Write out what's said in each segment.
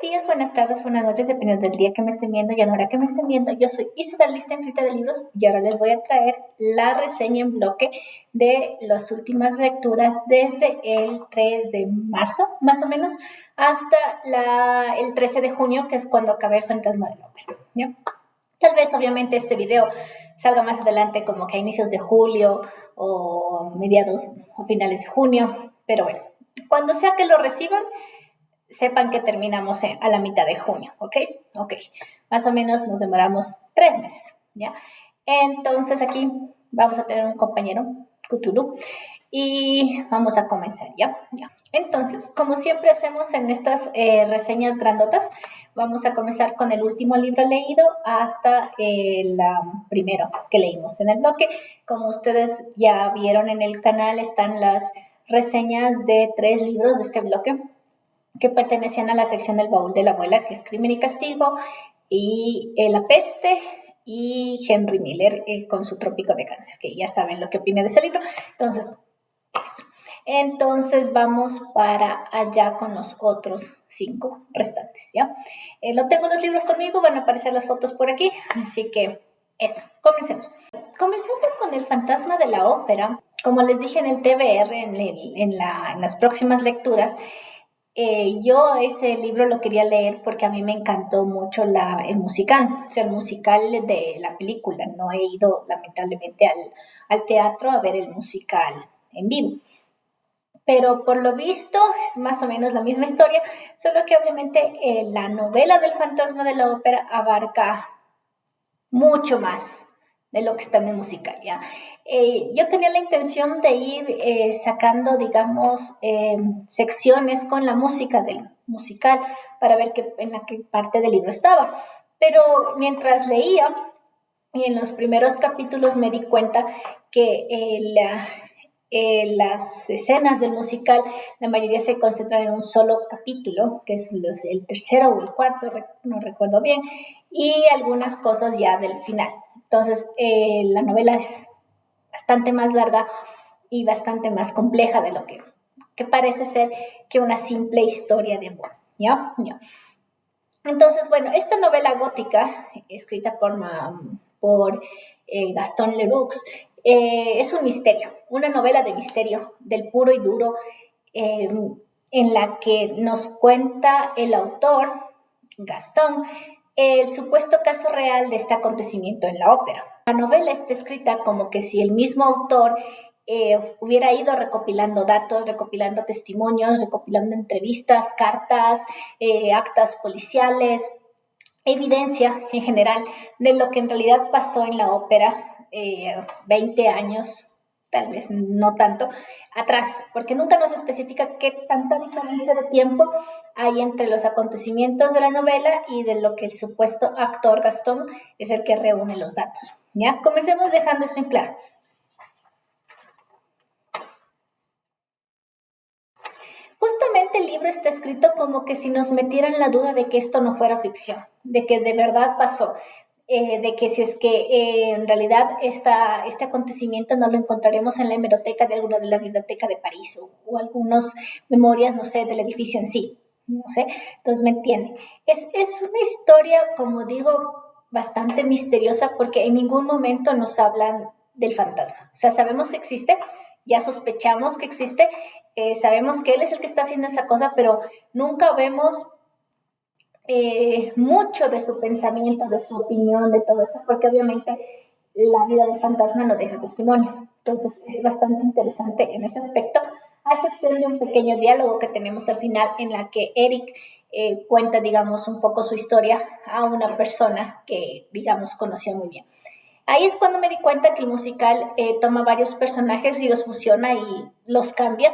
días, buenas tardes, buenas noches, dependiendo del día que me estén viendo y a la hora que me estén viendo. Yo soy Isabel, lista infinita de libros, y ahora les voy a traer la reseña en bloque de las últimas lecturas desde el 3 de marzo, más o menos, hasta el 13 de junio, que es cuando acabé El Fantasma de la Ópera, ¿ya? Tal vez, obviamente, este video salga más adelante, como que a inicios de julio o mediados o finales de junio, pero bueno, cuando sea que lo reciban, sepan que terminamos a la mitad de junio, ¿ok? Ok, más o menos nos demoramos 3 meses, ¿ya? Entonces aquí vamos a tener un compañero, Cthulhu, y vamos a comenzar, ¿ya? Entonces, como siempre hacemos en estas reseñas grandotas, vamos a comenzar con el último libro leído hasta el primero que leímos en el bloque. Como ustedes ya vieron en el canal, están las reseñas de 3 libros de este bloque que pertenecían a la sección del baúl de la abuela, que es Crimen y Castigo, y La Peste, y Henry Miller con su Trópico de Cáncer, que ya saben lo que opiné de ese libro. Entonces, eso. Entonces vamos para allá con los otros 5 restantes, ¿ya? No tengo los libros conmigo, van a aparecer las fotos por aquí, así que eso, comencemos. Comenzando con El Fantasma de la Ópera, como les dije en el TBR, en las próximas lecturas, yo ese libro lo quería leer porque a mí me encantó mucho el musical, o sea, el musical de la película. No he ido lamentablemente al teatro a ver el musical en vivo, pero por lo visto es más o menos la misma historia, solo que obviamente la novela del Fantasma de la Ópera abarca mucho más de lo que está en el musical, ¿ya? Yo tenía la intención de ir sacando, digamos, secciones con la música del musical para ver en qué parte del libro estaba. Pero mientras leía, y en los primeros capítulos me di cuenta que las escenas del musical, la mayoría se concentran en un solo capítulo, que es el tercero o el cuarto, no recuerdo bien, y algunas cosas ya del final. Entonces, la novela es bastante más larga y bastante más compleja de lo que parece ser que una simple historia de amor, ¿ya? ¿Ya? Entonces, bueno, esta novela gótica, escrita por Gaston Leroux, es un misterio, una novela de misterio del puro y duro, en la que nos cuenta el autor, Gaston, el supuesto caso real de este acontecimiento en la ópera. La novela está escrita como que si el mismo autor hubiera ido recopilando datos, recopilando testimonios, recopilando entrevistas, cartas, actas policiales, evidencia en general de lo que en realidad pasó en la ópera 20 años, tal vez no tanto, atrás, porque nunca nos especifica qué tanta diferencia de tiempo hay entre los acontecimientos de la novela y de lo que el supuesto actor Gastón es el que reúne los datos. ¿Ya? Comencemos dejando esto en claro. Justamente el libro está escrito como que si nos metieran la duda de que esto no fuera ficción, de que de verdad pasó, de que si es que en realidad este acontecimiento no lo encontraremos en la hemeroteca de alguna de la biblioteca de París o algunas memorias, no sé, del edificio en sí, no sé, entonces me entienden. Es una historia, como digo, bastante misteriosa porque en ningún momento nos hablan del fantasma. O sea, sabemos que existe, ya sospechamos que existe, sabemos que él es el que está haciendo esa cosa, pero nunca vemos mucho de su pensamiento, de su opinión, de todo eso, porque obviamente la vida del fantasma no deja testimonio. Entonces es bastante interesante en ese aspecto, a excepción de un pequeño diálogo que tenemos al final en la que Eric cuenta, digamos, un poco su historia a una persona que, digamos, conocía muy bien. Ahí es cuando me di cuenta que el musical toma varios personajes y los fusiona y los cambia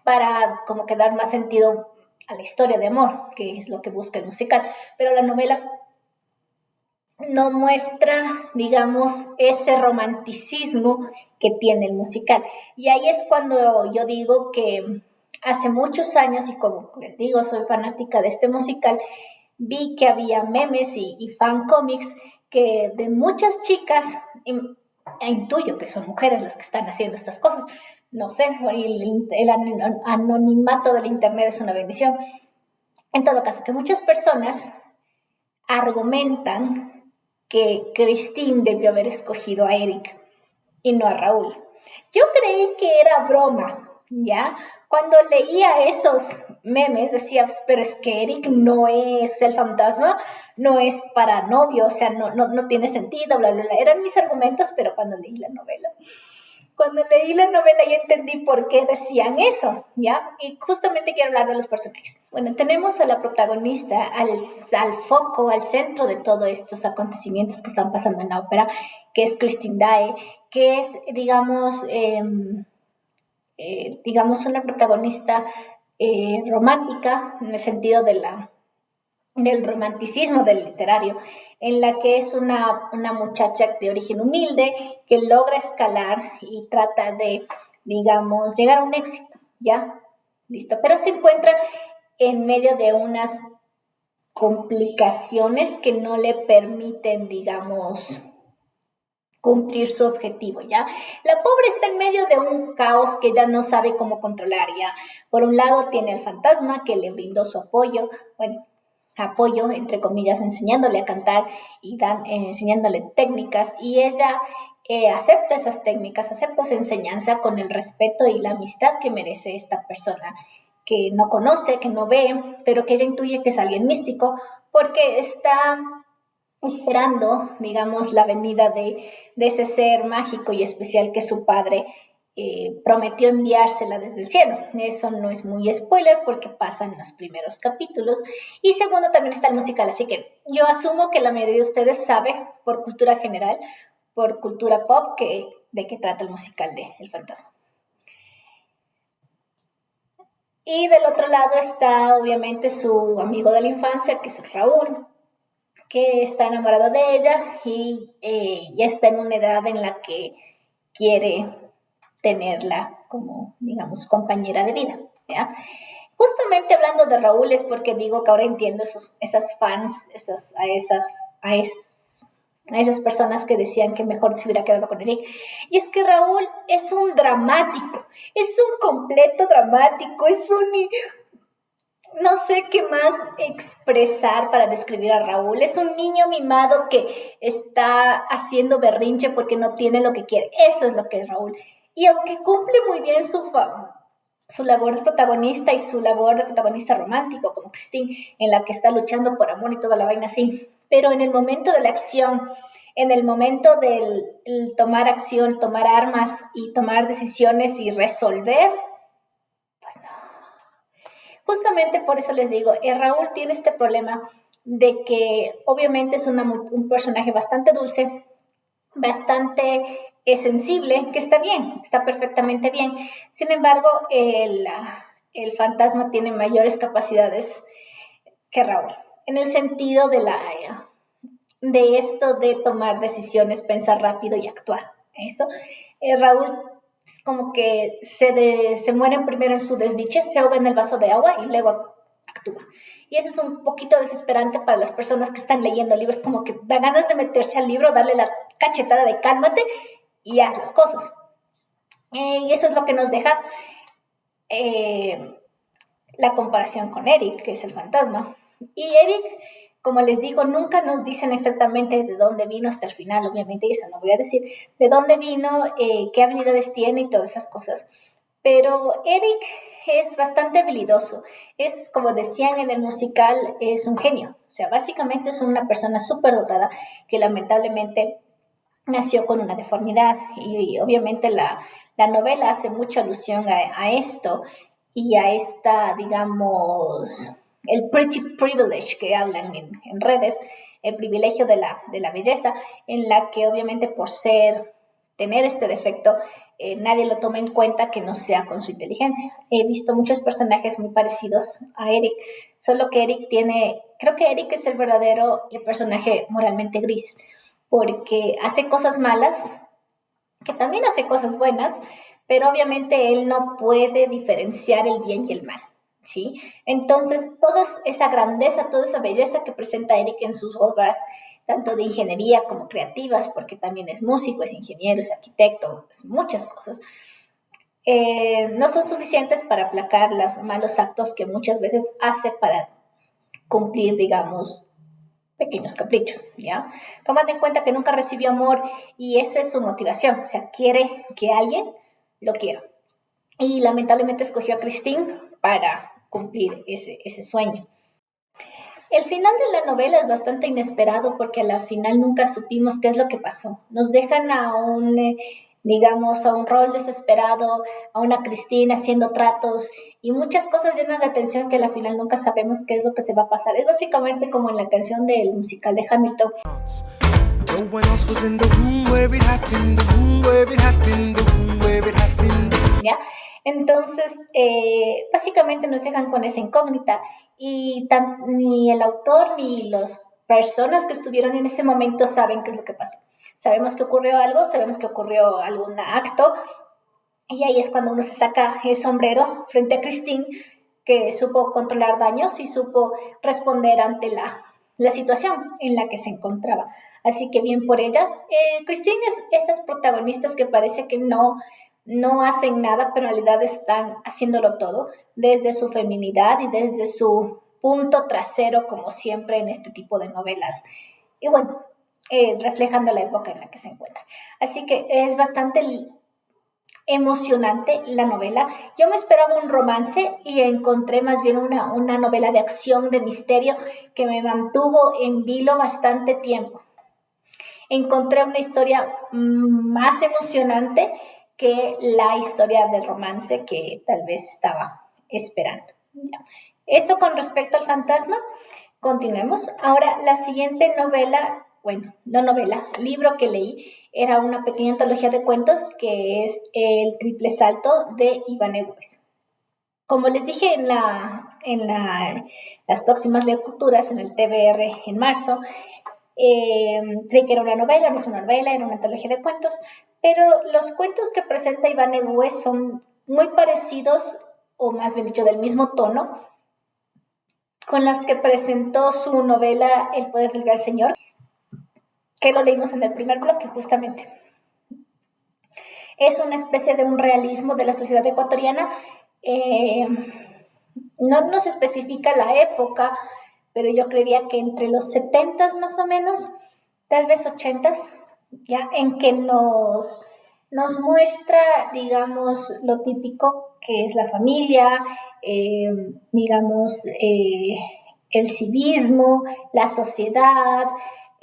para como que dar más sentido a la historia de amor, que es lo que busca el musical. Pero la novela no muestra, digamos, ese romanticismo que tiene el musical. Y ahí es cuando yo digo que hace muchos años, y como les digo, soy fanática de este musical, vi que había memes y fan cómics que de muchas chicas, intuyo que son mujeres las que están haciendo estas cosas, no sé, el anonimato del internet es una bendición, En todo caso, que muchas personas argumentan que Christine debió haber escogido a Eric y no a Raúl. Yo creí que era broma, ¿ya? Cuando leía esos memes decía, pero es que Eric no es el fantasma, no es para novio, o sea, no tiene sentido, bla, bla, bla. Eran mis argumentos, pero cuando leí la novela ya entendí por qué decían eso, ¿ya? Y justamente quiero hablar de los personajes. Bueno, tenemos a la protagonista, al foco, al centro de todos estos acontecimientos que están pasando en la ópera, que es Christine Daae, que es, digamos una protagonista romántica, en el sentido del romanticismo del literario, en la que es una muchacha de origen humilde que logra escalar y trata de, digamos, llegar a un éxito, ¿ya? Listo, pero se encuentra en medio de unas complicaciones que no le permiten, digamos, cumplir su objetivo, ¿ya? La pobre está en medio de un caos que ya no sabe cómo controlar, ¿ya? Por un lado tiene al fantasma que le brindó su apoyo, bueno, apoyo, entre comillas, enseñándole a cantar y enseñándole técnicas, y ella acepta esas técnicas, acepta esa enseñanza con el respeto y la amistad que merece esta persona que no conoce, que no ve, pero que ella intuye que es alguien místico, porque está esperando, digamos, la venida de ese ser mágico y especial que su padre prometió enviársela desde el cielo. Eso no es muy spoiler porque pasa en los primeros capítulos. Y segundo, también está el musical, así que yo asumo que la mayoría de ustedes sabe, por cultura general, por cultura pop, de qué trata el musical de El Fantasma. Y del otro lado está, obviamente, su amigo de la infancia, que es Raúl, que está enamorado de ella y ya está en una edad en la que quiere tenerla como, digamos, compañera de vida, ¿ya? Justamente hablando de Raúl es porque digo que ahora entiendo esas fans, a esas personas que decían que mejor se hubiera quedado con Eric. Y es que Raúl es un dramático, es un completo dramático, no sé qué más expresar para describir a Raúl. Es un niño mimado que está haciendo berrinche porque no tiene lo que quiere. Eso es lo que es Raúl. Y aunque cumple muy bien su labor de protagonista y su labor de protagonista romántico, como Christine, en la que está luchando por amor y toda la vaina así, pero en el momento de la acción, en el momento del tomar acción, tomar armas y tomar decisiones y resolver, pues no. Justamente por eso les digo, Raúl tiene este problema de que obviamente es un personaje bastante dulce, bastante sensible, que está bien, está perfectamente bien. Sin embargo, el fantasma tiene mayores capacidades que Raúl, en el sentido de esto de tomar decisiones, pensar rápido y actuar. Eso, Raúl es como que se mueren primero en su desdiche, se ahoga en el vaso de agua y luego actúa. Y eso es un poquito desesperante para las personas que están leyendo libros, como que da ganas de meterse al libro, darle la cachetada de cálmate y haz las cosas. Y eso es lo que nos deja la comparación con Eric, que es el fantasma. Y Eric, como les digo, nunca nos dicen exactamente de dónde vino hasta el final, obviamente, y eso no voy a decir, de dónde vino, qué habilidades tiene y todas esas cosas. Pero Eric es bastante habilidoso. Es, como decían en el musical, es un genio. O sea, básicamente es una persona súper dotada que lamentablemente nació con una deformidad. Y obviamente la novela hace mucha alusión a esto y a esta, digamos, el pretty privilege que hablan en redes, el privilegio de la belleza, en la que obviamente por tener este defecto, nadie lo toma en cuenta que no sea con su inteligencia. He visto muchos personajes muy parecidos a Eric, solo que creo que Eric es el verdadero personaje moralmente gris, porque hace cosas malas, que también hace cosas buenas, pero obviamente él no puede diferenciar el bien y el mal, ¿sí? Entonces, toda esa grandeza, toda esa belleza que presenta Eric en sus obras, tanto de ingeniería como creativas, porque también es músico, es ingeniero, es arquitecto, es muchas cosas, no son suficientes para aplacar los malos actos que muchas veces hace para cumplir, digamos, pequeños caprichos, ¿ya? Tomando en cuenta que nunca recibió amor y esa es su motivación, o sea, quiere que alguien lo quiera. Y lamentablemente escogió a Christine para cumplir ese sueño. El final de la novela es bastante inesperado porque a la final nunca supimos qué es lo que pasó. Nos dejan a digamos, a un rol desesperado, a una Cristina haciendo tratos y muchas cosas llenas de tensión que a la final nunca sabemos qué es lo que se va a pasar. Es básicamente como en la canción del musical de Hamilton. ¿Ya? Entonces, básicamente nos dejan con esa incógnita y ni el autor ni las personas que estuvieron en ese momento saben qué es lo que pasó. Sabemos que ocurrió algo, sabemos que ocurrió algún acto y ahí es cuando uno se saca el sombrero frente a Christine, que supo controlar daños y supo responder ante la situación en la que se encontraba. Así que bien por ella. Christine es esas protagonistas que parece que no hacen nada, pero en realidad están haciéndolo todo, desde su feminidad y desde su punto trasero, como siempre en este tipo de novelas. Y bueno, reflejando la época en la que se encuentra. Así que es bastante emocionante la novela. Yo me esperaba un romance y encontré más bien una novela de acción, de misterio, que me mantuvo en vilo bastante tiempo. Encontré una historia más emocionante que la historia de romance que tal vez estaba esperando. Ya. Eso con respecto al fantasma. Continuemos. Ahora, la siguiente novela, bueno, no novela, libro que leí, era una pequeña antología de cuentos que es El Triple Salto de Iván Egues. Como les dije las próximas lecturas en el TBR en marzo, creí que era una novela, no es una novela, era una antología de cuentos, pero los cuentos que presenta Iván Egues son muy parecidos, o más bien dicho, del mismo tono, con las que presentó su novela El Poder del Gran Señor, que lo leímos en el primer bloque justamente. Es una especie de un realismo de la sociedad ecuatoriana. No nos especifica la época, pero yo creería que entre los 70 más o menos, tal vez 80, ya en que nos muestra, digamos, lo típico que es la familia, digamos, el civismo, la sociedad,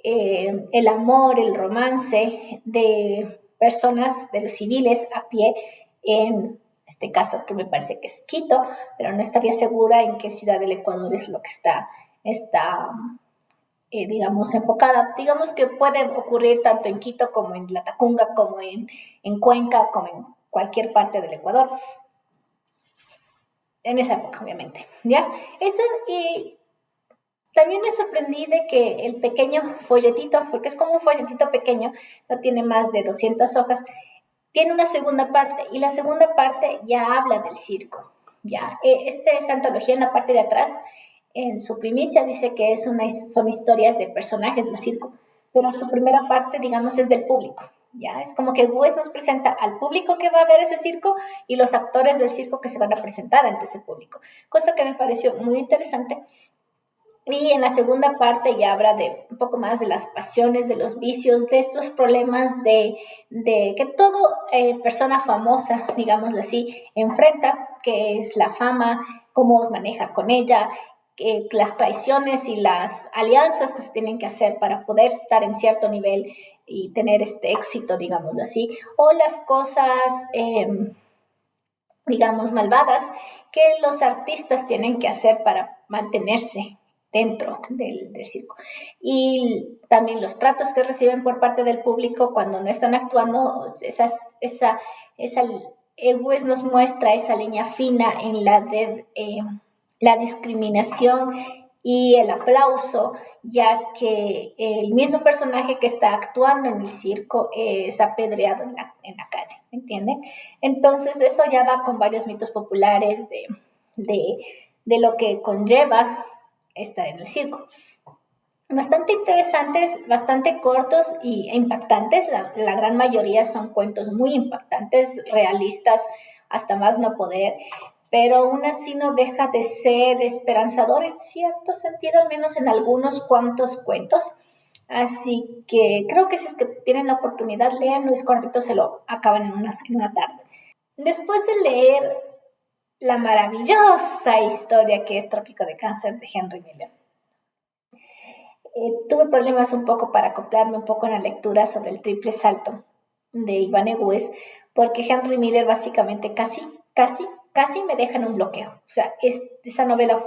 el amor, el romance de personas, de los civiles a pie en este caso que me parece que es Quito, pero no estaría segura en qué ciudad del Ecuador es lo que está digamos, enfocada. Digamos que puede ocurrir tanto en Quito como en La Tacunga, como en Cuenca, como en cualquier parte del Ecuador. En esa época, obviamente. ¿Ya? También me sorprendí de que el pequeño folletito, porque es como un folletito pequeño, no tiene más de 200 hojas, tiene una segunda parte y la segunda parte ya habla del circo. Ya, esta antología en la parte de atrás, en su primicia dice que son historias de personajes del circo, pero su primera parte, digamos, es del público. Ya, es como que Wes nos presenta al público que va a ver ese circo y los actores del circo que se van a presentar ante ese público, cosa que me pareció muy interesante. Y en la segunda parte ya habla de un poco más de las pasiones, de los vicios, de estos problemas de que toda persona famosa, digámoslo así, enfrenta, que es la fama, cómo maneja con ella, las traiciones y las alianzas que se tienen que hacer para poder estar en cierto nivel y tener este éxito, digámoslo así, o las cosas, digamos, malvadas que los artistas tienen que hacer para mantenerse dentro del circo. Y también los tratos que reciben por parte del público cuando no están actuando, Wes nos muestra esa línea fina en la discriminación y el aplauso, ya que el mismo personaje que está actuando en el circo es apedreado en la calle, ¿me entienden? Entonces eso ya va con varios mitos populares de lo que conlleva estar en el circo. Bastante interesantes, bastante cortos e impactantes. La gran mayoría son cuentos muy impactantes, realistas, hasta más no poder. pero aún así no deja de ser esperanzador en cierto sentido, al menos en algunos cuantos cuentos. Así que creo que si es que tienen la oportunidad, leanlo, es cortito, se lo acaban en una tarde. Después de leer la maravillosa historia que es Trópico de Cáncer de Henry Miller, tuve problemas un poco para acoplarme un poco en la lectura sobre el triple salto de Iván Egues, porque Henry Miller básicamente casi me deja en un bloqueo. O sea, esa novela,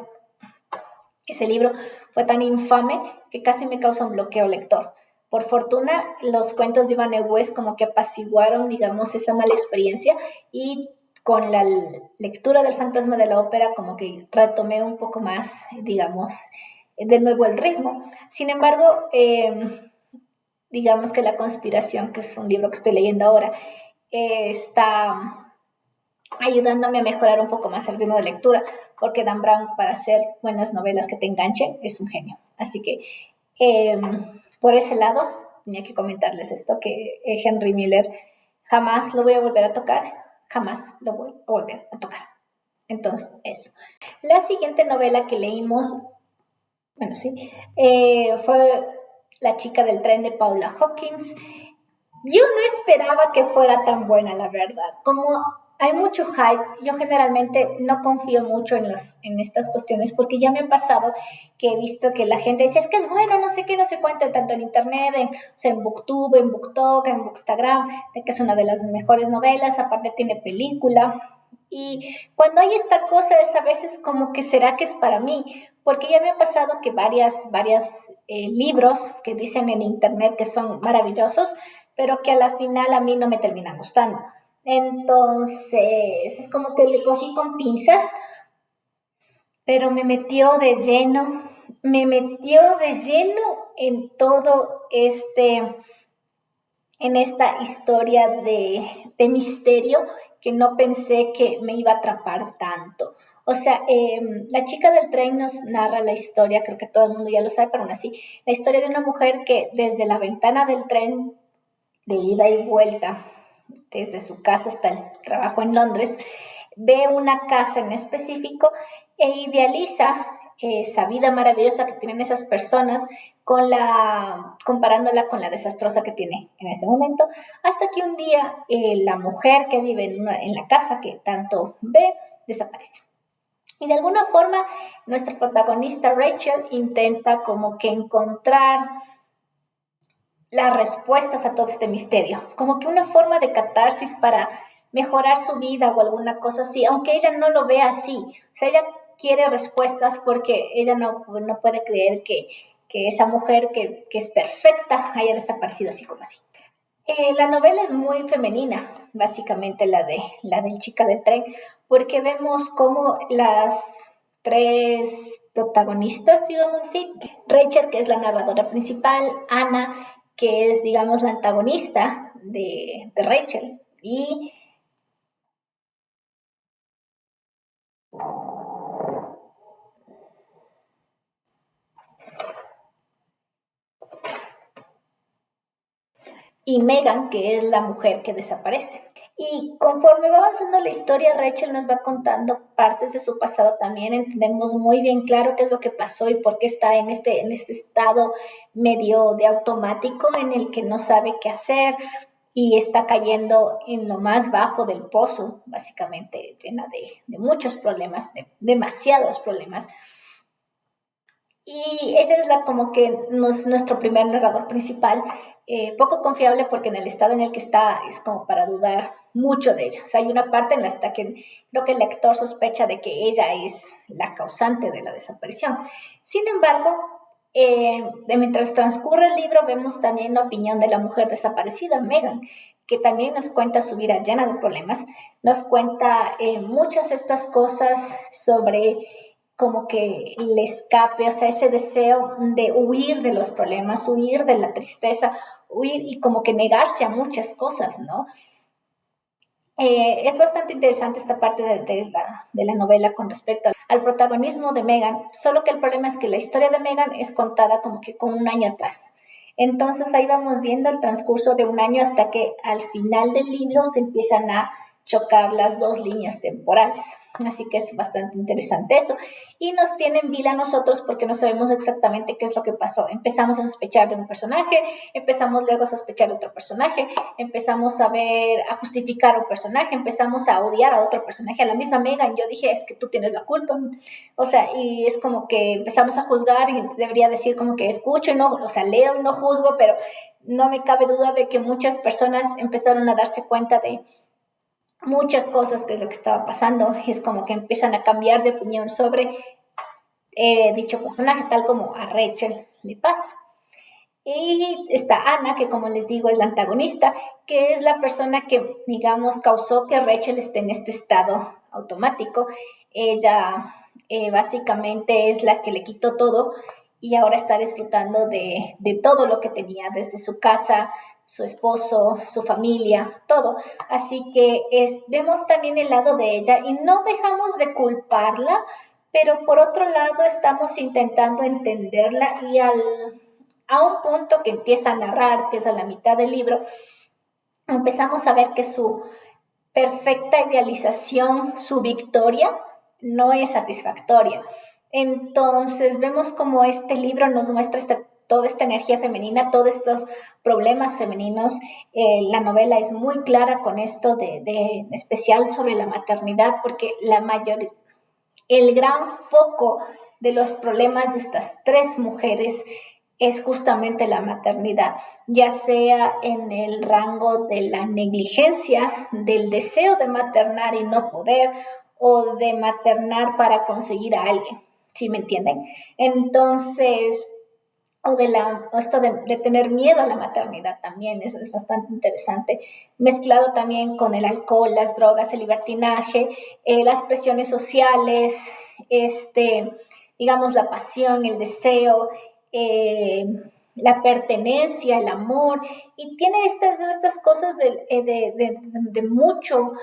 ese libro fue tan infame que casi me causa un bloqueo lector. Por fortuna, los cuentos de Iván Egues como que apaciguaron, digamos, esa mala experiencia, y con la lectura del Fantasma de la Ópera como que retomé un poco más, digamos, de nuevo el ritmo. Sin embargo, digamos que La Conspiración, que es un libro que estoy leyendo ahora, está ayudándome a mejorar un poco más el ritmo de lectura, porque Dan Brown, para hacer buenas novelas que te enganchen, es un genio. Así que por ese lado tenía que comentarles esto, que Henry Miller jamás lo voy a volver a tocar, jamás lo voy a volver a tocar. Entonces, eso. La siguiente novela que leímos, bueno, sí, fue La chica del tren de Paula Hawkins. Yo no esperaba que fuera tan buena, la verdad. Como hay mucho hype, yo generalmente no confío mucho en estas cuestiones, porque ya me ha pasado que he visto que la gente dice, es que es bueno, no sé qué, no sé cuánto, tanto en internet, o sea, en Booktube, en BookTok, en Bookstagram, de que es una de las mejores novelas, aparte tiene película. Y cuando hay esta cosa es a veces como que será que es para mí, porque ya me ha pasado que varias libros que dicen en internet que son maravillosos, pero que a la final a mí no me terminan gustando. Entonces, es como que le cogí con pinzas, pero me metió de lleno en todo en esta historia de misterio, que no pensé que me iba a atrapar tanto. O sea, La chica del tren nos narra la historia, creo que todo el mundo ya lo sabe, pero aún así, la historia de una mujer que desde la ventana del tren de ida y vuelta, desde su casa hasta el trabajo en Londres, ve una casa en específico e idealiza esa vida maravillosa que tienen esas personas, comparándola con la desastrosa que tiene en este momento, hasta que un día la mujer que vive en la casa que tanto ve desaparece. Y de alguna forma nuestra protagonista Rachel intenta como que encontrar las respuestas a todo este misterio, como que una forma de catarsis para mejorar su vida o alguna cosa así, aunque ella no lo vea así. O sea, ella quiere respuestas porque ella no puede creer que esa mujer que es perfecta haya desaparecido así como así. La novela es muy femenina, básicamente la del chica del tren, porque vemos cómo las tres protagonistas, digamos así, Rachel, que es la narradora principal, Ana, que es, digamos, la antagonista de Rachel, y Megan, que es la mujer que desaparece. Y conforme va avanzando la historia, Rachel nos va contando partes de su pasado también. Entendemos muy bien claro qué es lo que pasó y por qué está en este estado medio de automático en el que no sabe qué hacer y está cayendo en lo más bajo del pozo, básicamente llena de muchos problemas, de demasiados problemas. Y ella es como que nuestro primer narrador principal, poco confiable porque en el estado en el que está es como para dudar mucho de ella. O sea, hay una parte en la que creo que el lector sospecha de que ella es la causante de la desaparición. Sin embargo, mientras transcurre el libro, vemos también la opinión de la mujer desaparecida, Megan, que también nos cuenta su vida llena de problemas, nos cuenta muchas de estas cosas sobre como que el escape, o sea, ese deseo de huir de los problemas, huir de la tristeza, huir y como que negarse a muchas cosas, ¿no? Es bastante interesante esta parte de la novela con respecto al protagonismo de Megan, solo que el problema es que la historia de Megan es contada como que con un año atrás. Entonces ahí vamos viendo el transcurso de un año hasta que al final del libro se empiezan a chocar las dos líneas temporales. Así que es bastante interesante eso. Y nos tiene en vila a nosotros porque no sabemos exactamente qué es lo que pasó. Empezamos a sospechar de un personaje, empezamos luego a sospechar de otro personaje, empezamos a justificar a un personaje, empezamos a odiar a otro personaje, a la misma Megan. Yo dije, es que tú tienes la culpa. O sea, y es como que empezamos a juzgar y debería decir como que escucho y no, o sea, leo y no juzgo, pero no me cabe duda de que muchas personas empezaron a darse cuenta de muchas cosas que es lo que estaba pasando. Es como que empiezan a cambiar de opinión sobre dicho personaje, tal como a Rachel le pasa. Y está Ana, que como les digo es la antagonista, que es la persona que, digamos, causó que Rachel esté en este estado automático. Ella básicamente es la que le quitó todo y ahora está disfrutando de todo lo que tenía, desde su casa, su esposo, su familia, todo. Así que vemos también el lado de ella y no dejamos de culparla, pero por otro lado estamos intentando entenderla y a un punto que empieza a narrar, que es a la mitad del libro, empezamos a ver que su perfecta idealización, su victoria, no es satisfactoria. Entonces vemos como este libro nos muestra toda esta energía femenina, todos estos problemas femeninos. La novela es muy clara con esto de especial sobre la maternidad, porque el gran foco de los problemas de estas tres mujeres es justamente la maternidad, ya sea en el rango de la negligencia, del deseo de maternar y no poder, o de maternar para conseguir a alguien, ¿sí me entienden? Entonces, o esto de tener miedo a la maternidad también, eso es bastante interesante, mezclado también con el alcohol, las drogas, el libertinaje, las presiones sociales, digamos, la pasión, el deseo, eh, la pertenencia, el amor, y tiene estas cosas de mucho,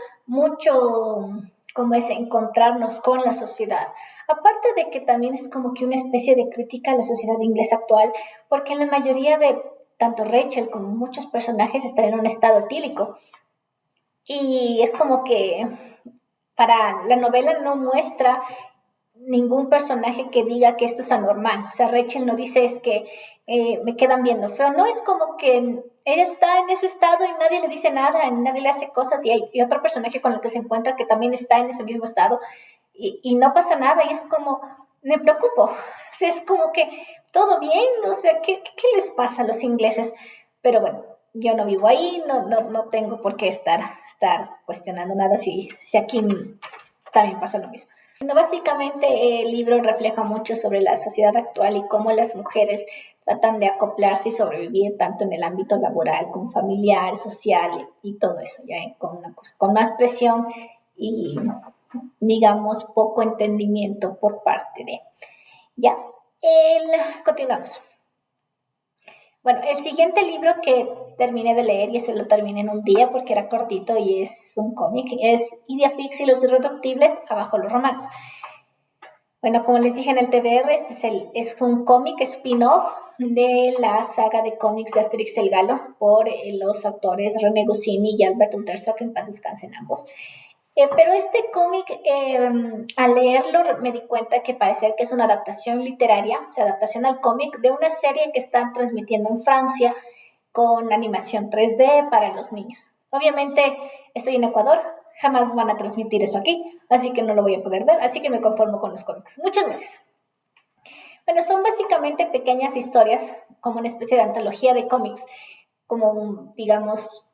como es encontrarnos con la sociedad. Aparte de que también es como que una especie de crítica a la sociedad inglesa actual, porque en la mayoría de tanto Rachel como muchos personajes están en un estado etílico. Y es como que para la novela no muestra ningún personaje que diga que esto es anormal. O sea, Rachel no dice es que me quedan viendo feo. No, es como que ella está en ese estado y nadie le dice nada, nadie le hace cosas y hay otro personaje con el que se encuentra que también está en ese mismo estado y no pasa nada y es como, me preocupo. O sea, es como que todo bien, o sea, ¿qué les pasa a los ingleses? Pero bueno, yo no vivo ahí, no tengo por qué estar cuestionando nada si aquí también pasa lo mismo. Bueno, básicamente el libro refleja mucho sobre la sociedad actual y cómo las mujeres tratan de acoplarse y sobrevivir tanto en el ámbito laboral como familiar, social y todo eso, ya con más presión y, digamos, poco entendimiento por parte de. Ya, continuamos. Bueno, el siguiente libro que terminé de leer, y ese lo terminé en un día porque era cortito y es un cómic, es Idea Fix y los Irreductibles, abajo los romanos. Bueno, como les dije en el TBR, este es un cómic spin-off de la saga de cómics de Asterix el Galo por los autores René Goscinny y Albert Uderzo, que en paz descansen ambos. Pero este cómic, al leerlo, me di cuenta que parece que es una adaptación literaria, o sea, adaptación al cómic de una serie que están transmitiendo en Francia con animación 3D para los niños. Obviamente, estoy en Ecuador, jamás van a transmitir eso aquí, así que no lo voy a poder ver, así que me conformo con los cómics. Muchas gracias. Bueno, son básicamente pequeñas historias, como una especie de antología de cómics, como, digamos,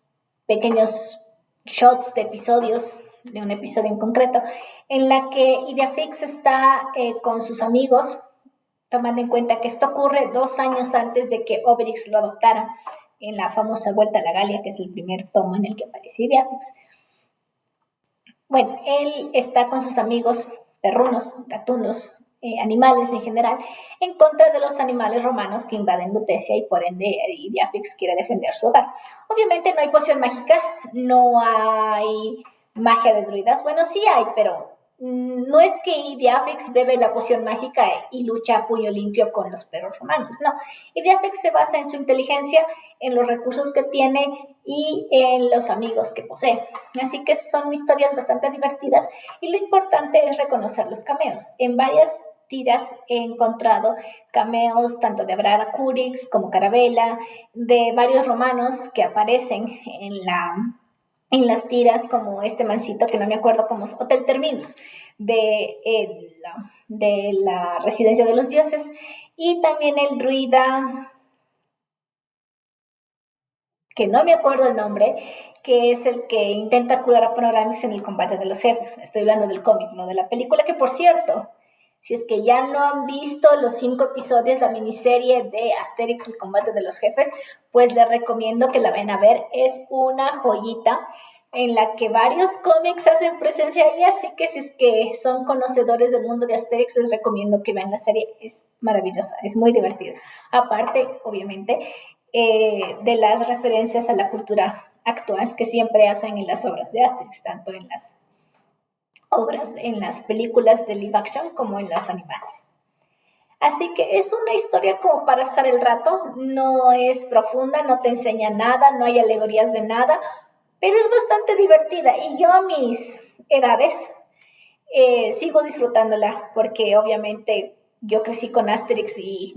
pequeños shots de episodios, de un episodio en concreto, en la que Ideafix está con sus amigos, tomando en cuenta que esto ocurre 2 años antes de que Obelix lo adoptara en la famosa Vuelta a la Galia, que es el primer tomo en el que aparece Ideafix. Bueno, él está con sus amigos perrunos, gatunos, animales en general, en contra de los animales romanos que invaden Lutecia y por ende Ideafix quiere defender su hogar. Obviamente no hay poción mágica, no hay magia de druidas, bueno sí hay, pero no es que Idiáfix bebe la poción mágica y lucha a puño limpio con los perros romanos, no. Idiáfix se basa en su inteligencia, en los recursos que tiene y en los amigos que posee. Así que son historias bastante divertidas y lo importante es reconocer los cameos. En varias tiras he encontrado cameos tanto de Abrara Curix como Carabela, de varios romanos que aparecen en las tiras, como este mancito que no me acuerdo cómo es, Hotel Terminus, de la Residencia de los Dioses, y también el druida, que no me acuerdo el nombre, que es el que intenta curar a Panoramix en el combate de los jefes. Estoy hablando del cómic, no de la película, que por cierto, si es que ya no han visto los 5 episodios, la miniserie de Asterix, el combate de los jefes, pues les recomiendo que la vayan a ver. Es una joyita en la que varios cómics hacen presencia ahí, así que si es que son conocedores del mundo de Asterix, les recomiendo que vean la serie. Es maravillosa, es muy divertida. Aparte, obviamente, de las referencias a la cultura actual que siempre hacen en las obras de Asterix, tanto en las obras, en las películas de live action como en las animadas. Así que es una historia como para pasar el rato, no es profunda, no te enseña nada, no hay alegorías de nada, pero es bastante divertida y yo a mis edades sigo disfrutándola porque obviamente yo crecí con Asterix y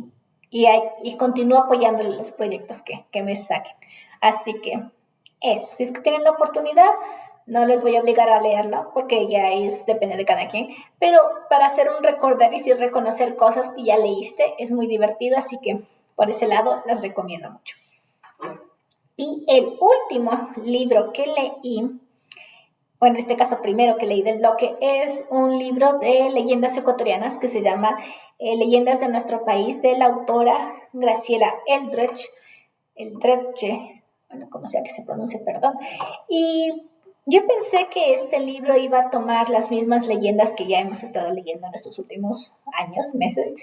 continúo apoyando los proyectos que me saquen. Así que eso, si es que tienen la oportunidad, no les voy a obligar a leerlo porque ya depende de cada quien, pero para hacer un recordar y reconocer cosas que ya leíste es muy divertido, así que por ese lado las recomiendo mucho. Y el último libro que leí, o en este caso primero que leí del bloque, es un libro de leyendas ecuatorianas que se llama Leyendas de nuestro país, de la autora Graciela Eldredge, bueno, como sea que se pronuncie, perdón. Y yo pensé que este libro iba a tomar las mismas leyendas que ya hemos estado leyendo en estos últimos años, meses,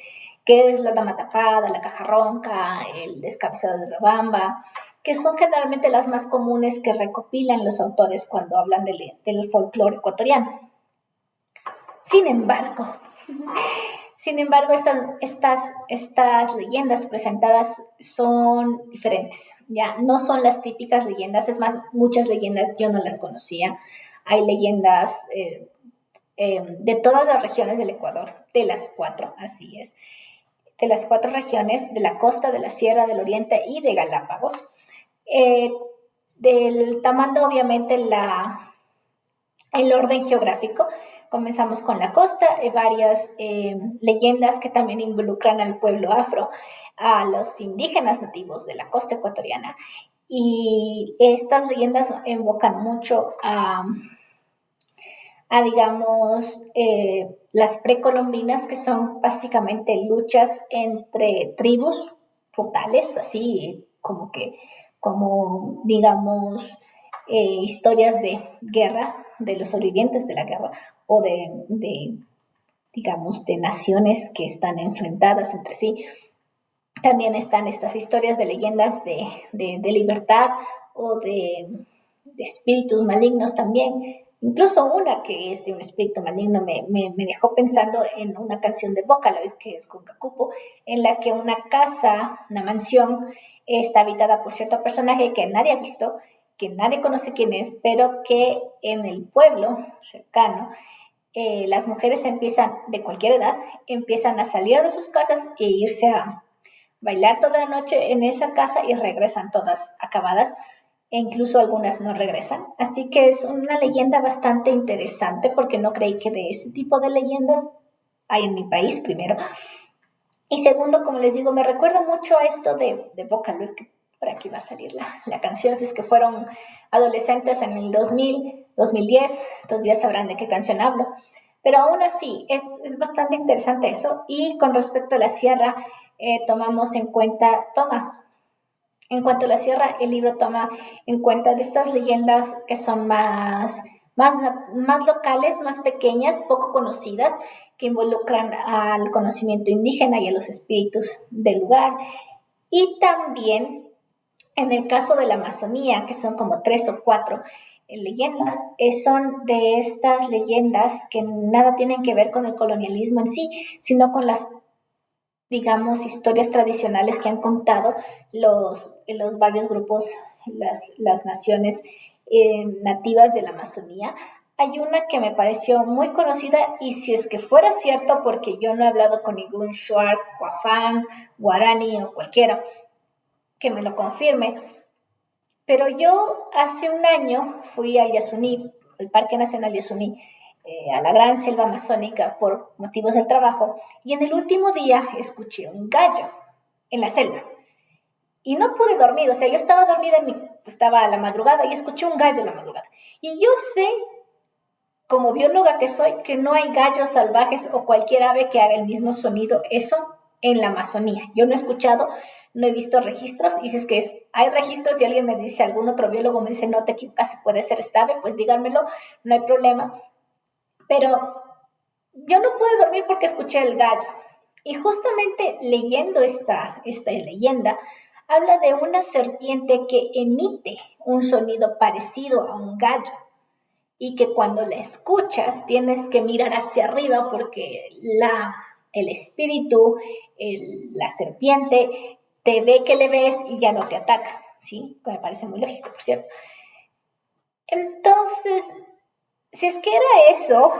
que es la dama tapada, la caja ronca, el descabezado de Rabamba, que son generalmente las más comunes que recopilan los autores cuando hablan del folclore ecuatoriano. Sin embargo, estas leyendas presentadas son diferentes, ya no son las típicas leyendas, es más, muchas leyendas yo no las conocía. Hay leyendas de todas las regiones del Ecuador, de las 4, así es, de las 4 regiones, de la costa, de la sierra, del oriente y de Galápagos. Tomando obviamente el orden geográfico. Comenzamos con la costa, varias leyendas que también involucran al pueblo afro, a los indígenas nativos de la costa ecuatoriana. Y estas leyendas invocan mucho a digamos, las precolombinas, que son básicamente luchas entre tribus brutales, así como digamos, historias de guerra, de los sobrevivientes de la guerra, o digamos, de naciones que están enfrentadas entre sí. También están estas historias de leyendas de libertad o de espíritus malignos también. Incluso una que es de un espíritu maligno me dejó pensando en una canción de Vocaloid, que es con Cacupo, en la que una casa, una mansión, está habitada por cierto personaje que nadie ha visto, que nadie conoce quién es, pero que en el pueblo cercano las mujeres de cualquier edad, empiezan a salir de sus casas e irse a bailar toda la noche en esa casa y regresan todas acabadas, e incluso algunas no regresan. Así que es una leyenda bastante interesante porque no creí que de ese tipo de leyendas hay en mi país, primero. Y segundo, como les digo, me recuerda mucho a esto de Vocaloid, que por aquí va a salir la canción, si es que fueron adolescentes en el 2000, 2010, entonces ya sabrán de qué canción hablo. Pero aún así, es bastante interesante eso. Y con respecto a la sierra, en cuanto a la sierra, el libro toma en cuenta de estas leyendas que son más locales, más pequeñas, poco conocidas, que involucran al conocimiento indígena y a los espíritus del lugar. Y también, en el caso de la Amazonía, que son como 3 o 4, leyendas. Son de estas leyendas que nada tienen que ver con el colonialismo en sí, sino con las, digamos, historias tradicionales que han contado los varios grupos, las naciones nativas de la Amazonía. Hay una que me pareció muy conocida y si es que fuera cierto, porque yo no he hablado con ningún Shuar, Guafán, Guarani o cualquiera que me lo confirme, pero yo hace un año fui al Yasuní, el Parque Nacional Yasuní, a la gran selva amazónica por motivos del trabajo, y en el último día escuché un gallo en la selva. Y no pude dormir, o sea, yo estaba dormida, estaba a la madrugada y escuché un gallo en la madrugada. Y yo sé, como bióloga que soy, que no hay gallos salvajes o cualquier ave que haga el mismo sonido, eso en la Amazonía. Yo no he escuchado, no he visto registros, y si es que hay registros y alguien me dice, algún otro biólogo me dice, no te equivocas, puede ser esta ave, pues díganmelo, no hay problema. Pero yo no pude dormir porque escuché el gallo. Y justamente leyendo esta leyenda, habla de una serpiente que emite un sonido parecido a un gallo y que cuando la escuchas tienes que mirar hacia arriba porque el espíritu, la serpiente, te ve que le ves y ya no te ataca, ¿sí? Me parece muy lógico, por cierto. Entonces, si es que era eso,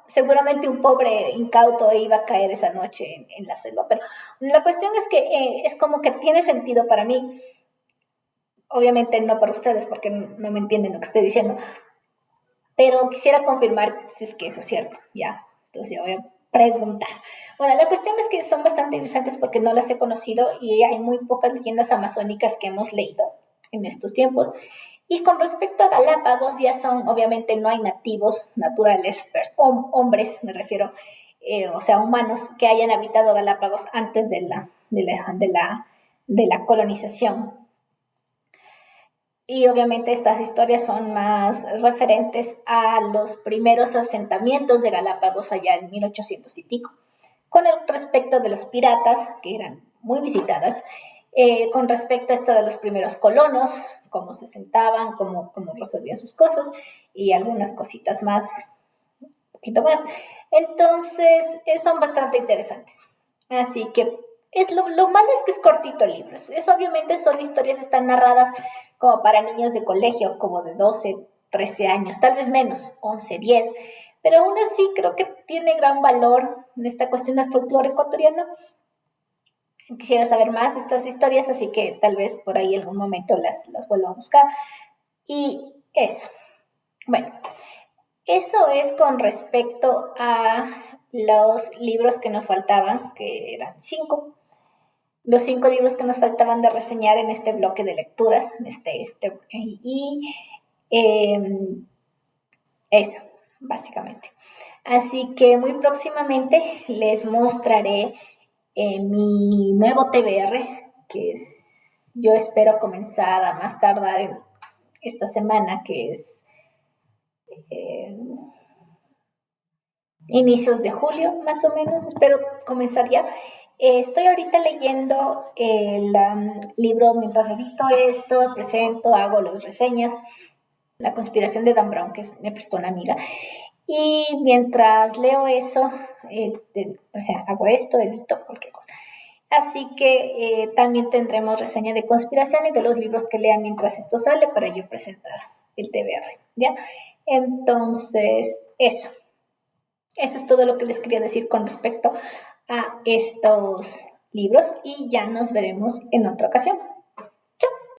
seguramente un pobre incauto iba a caer esa noche en la selva. Pero la cuestión es que es como que tiene sentido para mí. Obviamente no para ustedes, porque no me entienden lo que estoy diciendo. Pero quisiera confirmar si es que eso es cierto, ¿ya? Entonces yo voy a preguntar. Bueno, la cuestión es que son bastante interesantes porque no las he conocido y hay muy pocas leyendas amazónicas que hemos leído en estos tiempos. Y con respecto a Galápagos, ya son, obviamente no hay nativos naturales, hombres me refiero, o sea, humanos que hayan habitado Galápagos antes de la colonización. Y obviamente estas historias son más referentes a los primeros asentamientos de Galápagos allá en 1800 y pico, con el respecto de los piratas, que eran muy visitadas, con respecto a esto de los primeros colonos, cómo se sentaban, cómo resolvían sus cosas y algunas cositas más, un poquito más. Entonces, son bastante interesantes. Así que lo malo es que es cortito el libro. Obviamente son historias, están narradas como para niños de colegio, como de 12, 13 años, tal vez menos, 11, 10, pero aún así creo que tiene gran valor en esta cuestión del folclore ecuatoriano. Quisiera saber más de estas historias, así que tal vez por ahí en algún momento las vuelvo a buscar. Y eso. Bueno, eso es con respecto a los libros que nos faltaban, que eran 5. Los 5 libros que nos faltaban de reseñar en este bloque de lecturas. Eso, básicamente. Así que muy próximamente les mostraré mi nuevo TBR, que yo espero comenzar a más tardar en esta semana, que es inicios de julio, más o menos, espero comenzar ya. Estoy ahorita leyendo el libro mientras edito esto, presento, hago las reseñas, La conspiración de Dan Brown, que me prestó una amiga. Y mientras leo eso, hago esto, edito, cualquier cosa. Así que también tendremos reseña de conspiración y de los libros que lea mientras esto sale para yo presentar el TBR, ¿ya? Entonces, eso es todo lo que les quería decir con respecto a estos libros y ya nos veremos en otra ocasión.